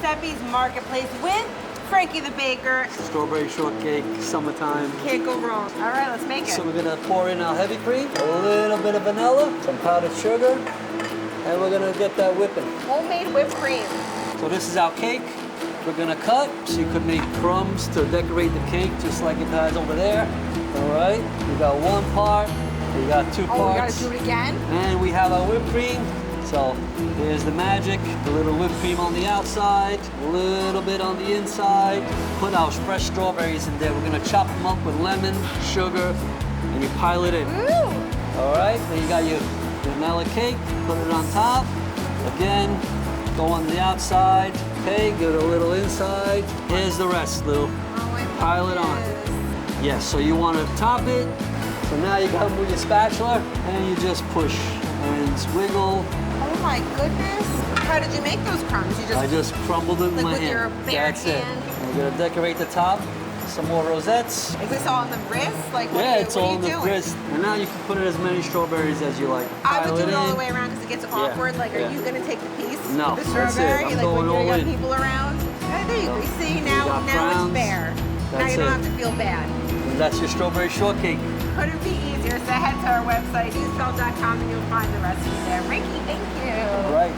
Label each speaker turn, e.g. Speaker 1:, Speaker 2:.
Speaker 1: Giuseppe's Marketplace with Frankie the Baker.
Speaker 2: Strawberry shortcake, summertime.
Speaker 1: Can't go wrong. All right, let's make it.
Speaker 2: So we're gonna pour in our heavy cream, a little bit of vanilla, some powdered sugar, and we're gonna get that whipping.
Speaker 1: Homemade whipped cream.
Speaker 2: So this is our cake. We're gonna cut, so you could make crumbs to decorate the cake, just like it has over there. All right, we got one part, we got two
Speaker 1: Oh, we
Speaker 2: parts.
Speaker 1: gotta do it again?
Speaker 2: And we have our whipped cream. So here's the magic, a little whipped cream on the outside, a little bit on the inside. Put our fresh strawberries in there. We're gonna chop them up with lemon, sugar, and you pile it in.
Speaker 1: Ooh.
Speaker 2: All right, then you got your vanilla cake, put it on top. Again, go on the outside, okay, get a little inside. Here's the rest, Lou.
Speaker 1: Oh,
Speaker 2: Pile it on. Yes, so you wanna top it. So now you come with your spatula and you just push and wiggle.
Speaker 1: Oh my goodness. How did you make those crumbs? You
Speaker 2: I just crumbled it in
Speaker 1: like
Speaker 2: my
Speaker 1: with
Speaker 2: hand.
Speaker 1: your bare
Speaker 2: That's
Speaker 1: hand?
Speaker 2: it. And we're gonna decorate the top. Some more rosettes.
Speaker 1: Is this all on the wrist? Like, what
Speaker 2: Yeah,
Speaker 1: are you,
Speaker 2: it's
Speaker 1: what
Speaker 2: all
Speaker 1: are
Speaker 2: in
Speaker 1: you
Speaker 2: the
Speaker 1: doing?
Speaker 2: wrist. And now you can put in as many strawberries as you like.
Speaker 1: I
Speaker 2: Pile
Speaker 1: would do it all
Speaker 2: in.
Speaker 1: the way around because it gets awkward. Like, are
Speaker 2: Yeah.
Speaker 1: you gonna take the piece?
Speaker 2: No,
Speaker 1: with the
Speaker 2: that's it.
Speaker 1: strawberry?
Speaker 2: I'm
Speaker 1: Like
Speaker 2: going
Speaker 1: when
Speaker 2: all
Speaker 1: you got
Speaker 2: in.
Speaker 1: people around? Oh, there you go. You see, now
Speaker 2: got
Speaker 1: it's
Speaker 2: browns.
Speaker 1: fair. Now
Speaker 2: That's
Speaker 1: you don't
Speaker 2: it.
Speaker 1: have to feel bad.
Speaker 2: And that's your strawberry shortcake.
Speaker 1: Couldn't be easier. So head to our website, unsalted.com, and you'll find the recipe there. Ricky, thank you.
Speaker 2: Right.